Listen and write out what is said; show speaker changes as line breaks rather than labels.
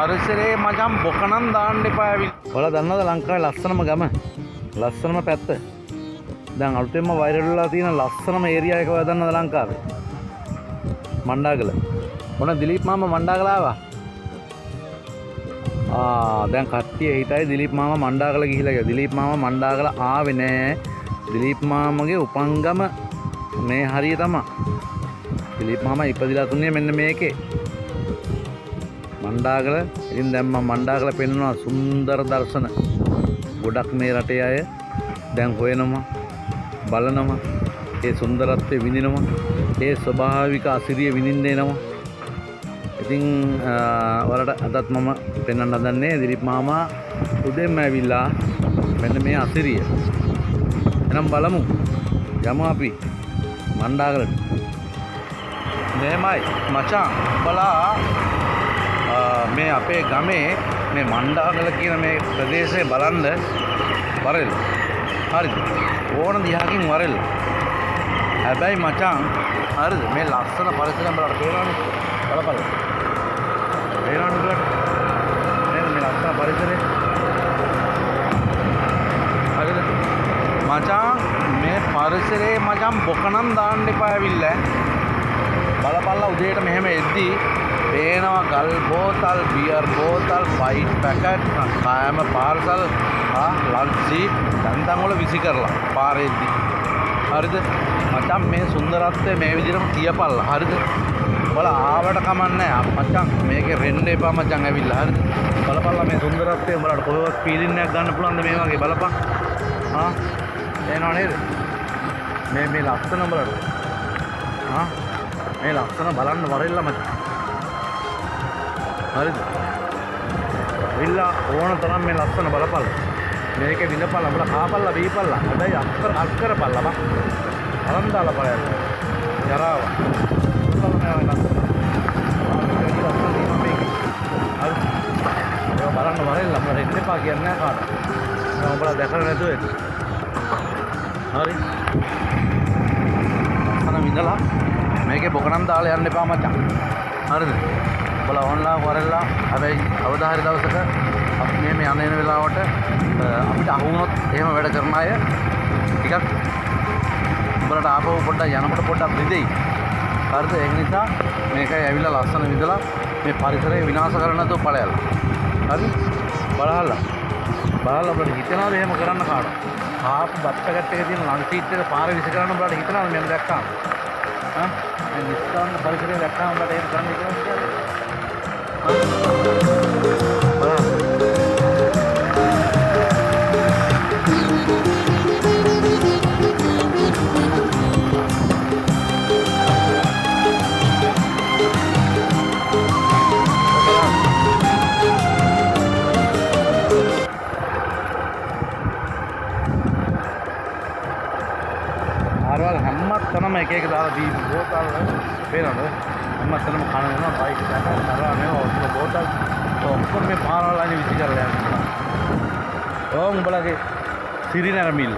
පරිසරයේ මචං බොකනම් දාන්න එපා ඇවිල්ලා. ඔයාලා දන්නවද ලංකාවේ ලස්සනම ගම? ලස්සනම පැත්ත? දැන් අලුතෙන්ම වෛරල් වෙලා තියෙන ලස්සනම ඒරියා එක ඔයා දන්නවද ලංකාවේ? මණ්ඩාගල. මොන දිලීප් මාමා මණ්ඩාගල ආවා? දැන් කට්ටිය හිතයි දිලීප් මාමා මණ්ඩාගල ගිහිලා කියලා. දිලීප් මාමා මණ්ඩාගල ආවේ නෑ. දිලීප් මාමගේ උපංගම මේ හරිය තමයි. දිලීප් මාමා ඉපදිලා තුනේ මෙන්න මේකේ. මණ්ඩාගල. ඉතින් දැන් මම මණ්ඩාගල පෙන්වනවා සුන්දර දර්ශන. ගොඩක් මේ රටේ අය දැන් හොයනවා, බලනවා, ඒ සුන්දරත්වය විඳිනවා, ඒ ස්වභාවික අසිරිය විඳින්න එනවා. ඉතින් වලට අදත් මම පෙන්වන්න හදන්නේ දිලීප් මාමා උදෙන්ම ඇවිල්ලා මෙන්න මේ අසිරිය. එහෙනම් බලමු. යමු අපි මණ්ඩාගලට. මේමයි මචං බලා මේ අපේ ගමේ මේ මණ්ඩාගල කියන මේ ප්‍රදේශය බලන්න වරෙල්. හරිද? ඕන දිහාකින් වරෙල්. හැබැයි මචං හරිද? මේ ලස්සන පරිසරය බලන්න තේරෙනවනේ. බලපල්ල. තේරෙනවද බලන්න. මේ ලස්සන පරිසරය. හරිද? මචං මේ පරිසරයේ මචං බොකනම් දාන්න එපා ඇවිල්ලා. බලපල්ලා උදේට මෙහෙම එද්දි පේනවා ගල් බෝතල්, බියර් බෝතල්, ෆයිට් පැකට්, කෑම පාර්සල්, ලන්ච් සීට් දැන් වල විසි කරලා පාරේද්දි. හරිද? මචං මේ සුන්දරත්වය මේ විදිහටම තියපල්ලා. හරිද? බල ආවට කමන්නේ මචං මේකේ රෙන්න එපා මචං ඇවිල්ලා. හරිද? බලපල්ලා මේ සුන්දරත්වය උඹලට කොහොමවත් ෆීලින් එකක් ගන්න පුළුවන්ද මේ වගේ බලපන්. එනව නේද? මේ ලස්සන උඹලට. මේ ලස්සන බලන්න වරෙල්ල මචං. හරිද? විල්ලා ඕන තරම් මේ ලස්සන බලපල්ලා. මේකේ විඳපල්ලා උඹලා කාපල්ලා බීපල්ලා. හැබැයි අක්කරපල්ලා බං. අරන් දාලා බලන්න. ජරාව. බලන්න වරෙල්ල අපිට එන්න එපා කියන්නේ නැහැ කාටවත්. මම උඹලා දැකලා නැතුව එන්න. හරි. අන්න විඳලා මේකේ බොකනම් දාලා යන්න එපා මචං. හරිද? උඹලා ඕන්ලා වරෙල්ලා හැබැයි අවදා හරි දවසක අපි මේ යන වෙලාවට අපිට අහු වුණොත් එහෙම වැඩ කරන අය ටිකක් උඹලට ආපහු පොඩ්ඩක් යනකොට පොඩ්ඩක් රිදෙයි. හරිද? ඒක නිසා මේකයි ඇවිල්ලා ලස්සන විඳලා මේ පරිසරය විනාශ කරන්න නැතුව ඵලයල්ලා. හරි? බලහල්ලා. අපිට හිතනවාද එහෙම කරන්න කාටවත්? ආපු බත් පැකට් එකේ තියෙන ලන්ච් සීට් එක පාරේ විසි කරන්න උඹලට හිතනවාද මම දැක්කාම? මේ නිස්කාන්න පරිසරය දැක්කාම උඹලට එහෙම කරන්න හිතනවද කියලා? ආරවල් හැමතැනම එක එක දාලා දී බෝතල් පේනවද? හැමතැනම කන වෙනවා බයික් එකක් කරා නේ ඔක්කොම බෝතල් ඔක්කොම මේ පාරවල් අයින් විසි කරලා යනවා. උඹලගේ සිරි නැරමිල්ල.